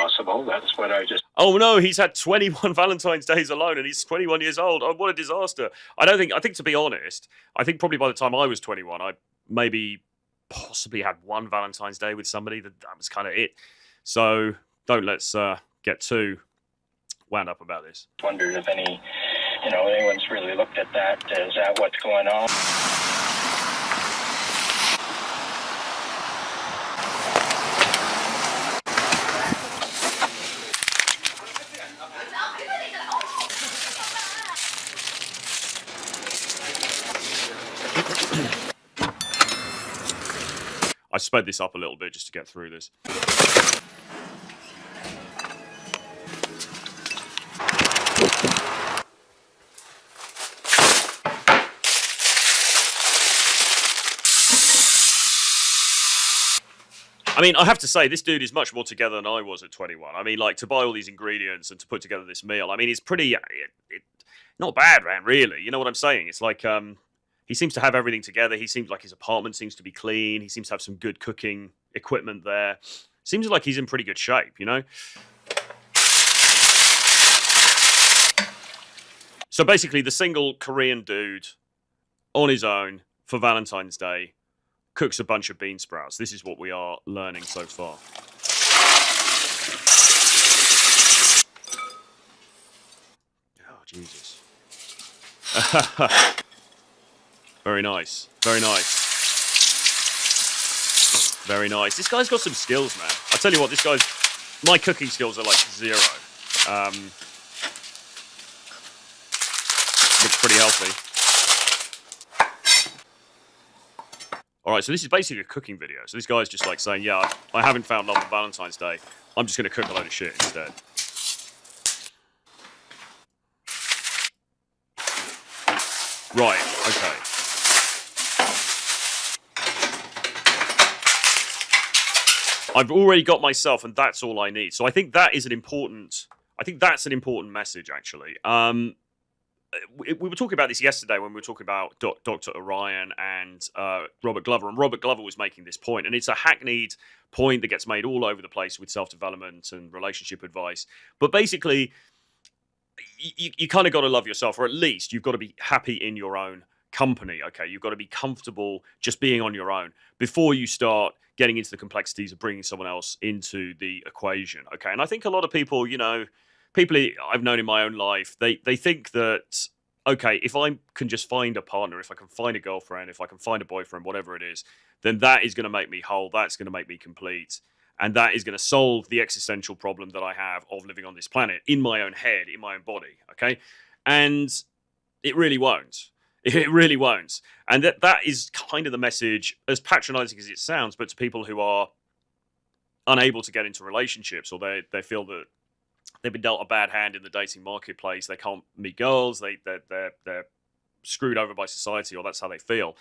possible. That's what I just... Oh no, he's had 21 Valentine's days alone and he's 21 years old. Oh, what a disaster. I think to be honest, I think probably by the time I was 21, I maybe possibly had one Valentine's Day with somebody. That was kind of it. So let's get too wound up about this. Wondered if anyone's really looked at that. Is that what's going on? I sped this up a little bit just to get through this. I mean, I have to say, this dude is much more together than I was at 21. I mean, like, to buy all these ingredients and to put together this meal, I mean, it's pretty... not bad, man, really. You know what I'm saying? It's like... he seems to have everything together. He seems like his apartment seems to be clean. He seems to have some good cooking equipment there. Seems like he's in pretty good shape, you know? So basically, the single Korean dude on his own for Valentine's Day cooks a bunch of bean sprouts. This is what we are learning so far. Oh, Jesus. Very nice. Very nice. Very nice. This guy's got some skills, man. I tell you what, my cooking skills are like 0. Looks pretty healthy. All right, so this is basically a cooking video. So this guy's just like saying, yeah, I haven't found love on Valentine's Day. I'm just going to cook a load of shit instead. Right, okay. I've already got myself, and that's all I need. So I think that's an important message, actually. We were talking about this yesterday when we were talking about Dr. Orion and Robert Glover, and Robert Glover was making this point, and it's a hackneyed point that gets made all over the place with self-development and relationship advice. But basically, you kind of got to love yourself, or at least you've got to be happy in your own company, okay? You've got to be comfortable just being on your own before you start getting into the complexities of bringing someone else into the equation, okay? And I think a lot of people, people I've known in my own life, they think that, okay, if I can just find a partner, if I can find a girlfriend, if I can find a boyfriend, whatever it is, then that is going to make me whole, that's going to make me complete, and that is going to solve the existential problem that I have of living on this planet in my own head, in my own body, okay? And it really won't. It really won't. And that is kind of the message, as patronizing as it sounds, but to people who are unable to get into relationships, or they feel that they've been dealt a bad hand in the dating marketplace, they can't meet girls, they're screwed over by society, or that's how they feel.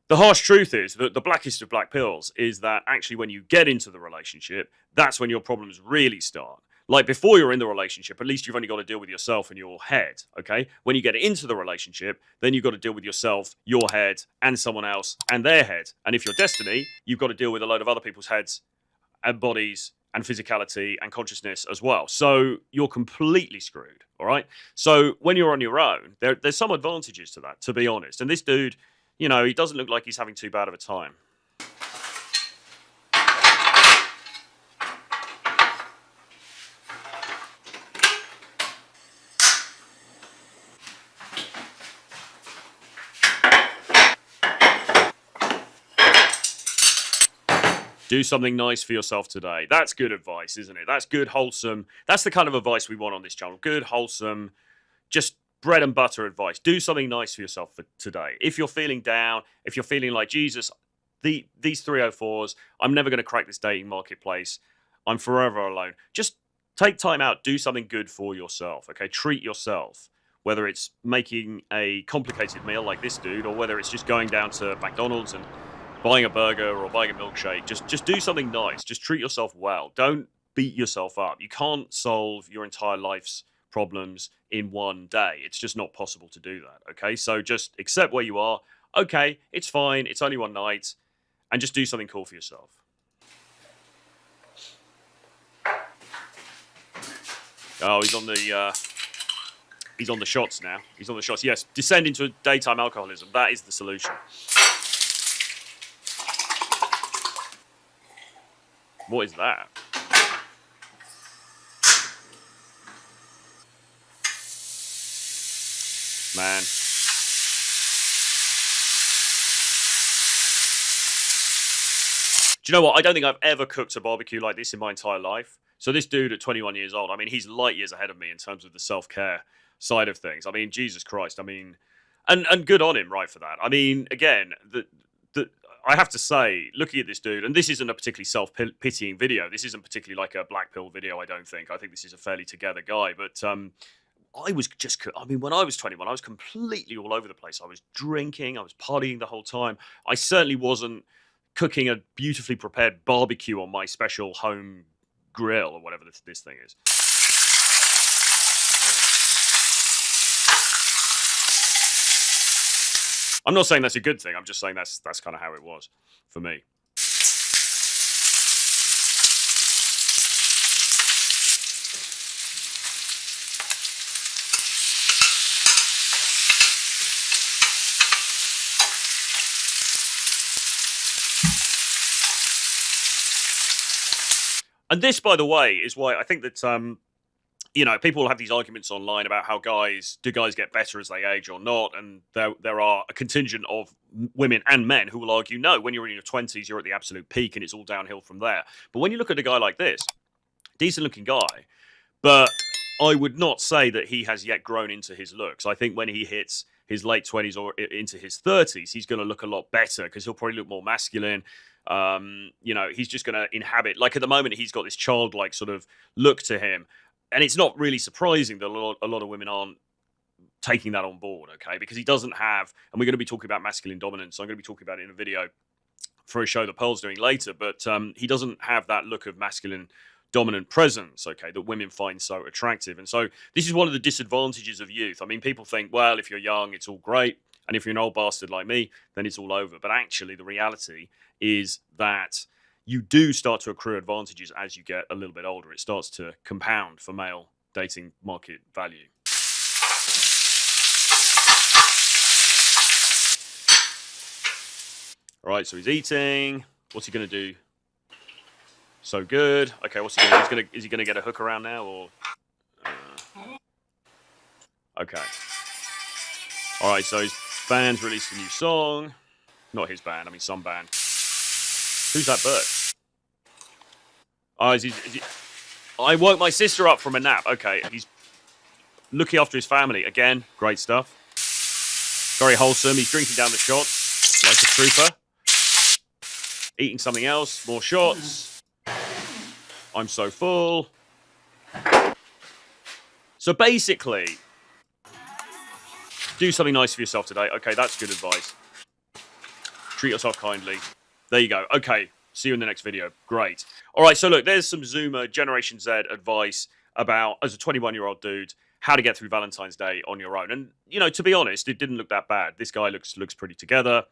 The harsh truth is that the blackest of black pills is that actually when you get into the relationship, that's when your problems really start. Like, before you're in the relationship, at least you've only got to deal with yourself and your head, okay? When you get into the relationship, then you've got to deal with yourself, your head, and someone else, and their head. And if you're Destiny, you've got to deal with a load of other people's heads and bodies and physicality and consciousness as well. So you're completely screwed, all right? So when you're on your own, there's some advantages to that, to be honest. And this dude, he doesn't look like he's having too bad of a time. Do something nice for yourself today. That's good advice, isn't it? That's good, wholesome. That's the kind of advice we want on this channel. Good, wholesome, just bread and butter advice. Do something nice for yourself for today. If you're feeling down, if you're feeling like, Jesus, these 304s, I'm never going to crack this dating marketplace, I'm forever alone. Just take time out. Do something good for yourself, okay? Treat yourself. Whether it's making a complicated meal like this dude, or whether it's just going down to McDonald's and buying a burger or buying a milkshake, just do something nice. Just treat yourself well. Don't beat yourself up. You can't solve your entire life's problems in one day. It's just not possible to do that, okay? So just accept where you are. Okay, it's fine. It's only one night. And just do something cool for yourself. Oh, he's on the shots now. He's on the shots. Yes, descend into daytime alcoholism. That is the solution. What is that? Man. Do you know what? I don't think I've ever cooked a barbecue like this in my entire life. So this dude at 21 years old, I mean, he's light years ahead of me in terms of the self-care side of things. I mean, Jesus Christ. I mean, and good on him, right, for that. I mean, again, I have to say, looking at this dude, and this isn't a particularly self-pitying video. This isn't particularly like a black pill video, I don't think. I think this is a fairly together guy. But I mean, when I was 21, I was completely all over the place. I was drinking, I was partying the whole time. I certainly wasn't cooking a beautifully prepared barbecue on my special home grill or whatever this thing is. I'm not saying that's a good thing. I'm just saying that's kind of how it was for me. And this, by the way, is why I think that you know, people have these arguments online about how guys get better as they age or not, and there are a contingent of women and men who will argue no. When you're in your 20s, you're at the absolute peak, and it's all downhill from there. But when you look at a guy like this, decent-looking guy, but I would not say that he has yet grown into his looks. I think when he hits his late 20s or into his 30s, he's going to look a lot better because he'll probably look more masculine. You know, he's just going to inhabit. Like at the moment, he's got this childlike sort of look to him. And it's not really surprising that a lot of women aren't taking that on board, okay? Because he doesn't have, and we're going to be talking about masculine dominance. So I'm going to be talking about it in a video for a show that Pearl's doing later. But he doesn't have that look of masculine dominant presence, okay, that women find so attractive. And so this is one of the disadvantages of youth. I mean, people think, well, if you're young, it's all great. And if you're an old bastard like me, then it's all over. But actually, the reality is that you do start to accrue advantages as you get a little bit older. It starts to compound for male dating market value. All right, so he's eating. What's he going to do? So good. Okay, what's he going to do? Is he going to get a hook around now? Or okay. All right, so his band's released a new song. Not his band, I mean some band. Who's that bird? Oh, is he... I woke my sister up from a nap. Okay, he's looking after his family. Again, great stuff. Very wholesome. He's drinking down the shots like a trooper. Eating something else. More shots. I'm so full. So basically, do something nice for yourself today. Okay, that's good advice. Treat yourself kindly. There you go. Okay, see you in the next video. Great. All right, so look, there's some Zoomer Generation Z advice about, as a 21-year-old dude, how to get through Valentine's Day on your own. And, you know, to be honest, it didn't look that bad. This guy looks pretty together.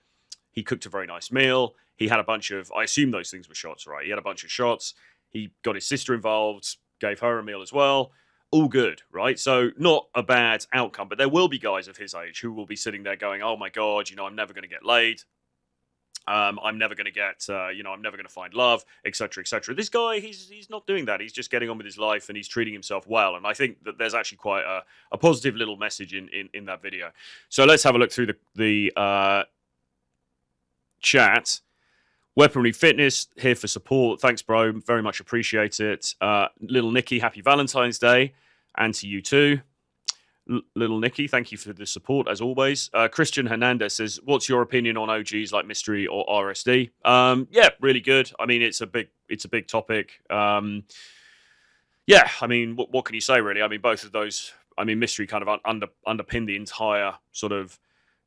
He cooked a very nice meal. He had a bunch of, I assume those things were shots, right? He had a bunch of shots. He got his sister involved, gave her a meal as well. All good, right? So not a bad outcome. But there will be guys of his age who will be sitting there going, oh my God, you know, I'm never going to get laid. I'm never going to get, you know, I'm never going to find love, etc., etc. This guy, he's not doing that. He's just getting on with his life and he's treating himself well. And I think that there's actually quite a positive little message in that video. So let's have a look through the chat. Weaponry Fitness here for support. Thanks, bro. Very much appreciate it. Little Nikki, happy Valentine's Day. And to you too. Little Nikki, thank you for the support as always. Christian Hernandez says, what's your opinion on OGs like Mystery or RSD? Yeah, really good. I mean, it's a big topic. Yeah, I mean, what can you say really? I mean, both of those, I mean, Mystery kind of underpinned the entire sort of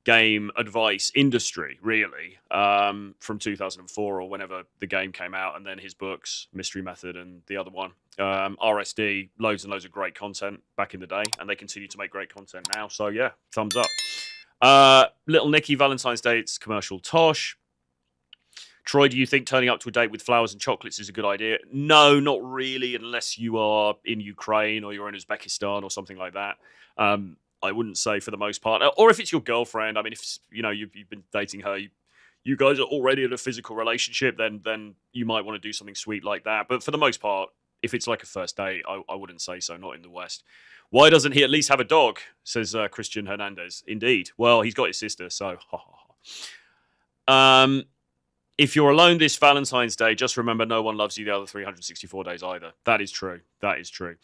game advice industry, really, from 2004 or whenever the game came out, and then his books, Mystery Method and the other one. RSD, loads and loads of great content back in the day, and they continue to make great content now. So yeah, thumbs up. Little Nikki, Valentine's Day, it's commercial tosh. Troy, do you think turning up to a date with flowers and chocolates is a good idea? No, not really, unless you are in Ukraine or you're in Uzbekistan or something like that. I wouldn't say for the most part. Or if it's your girlfriend, I mean, if you've been dating her, you guys are already in a physical relationship, then you might want to do something sweet like that. But for the most part, if it's like a first date, I wouldn't say so, not in the West. Why doesn't he at least have a dog, says Christian Hernandez. Indeed. Well, he's got his sister, so ha ha ha. If you're alone this Valentine's Day, just remember no one loves you the other 364 days either. That is true. That is true.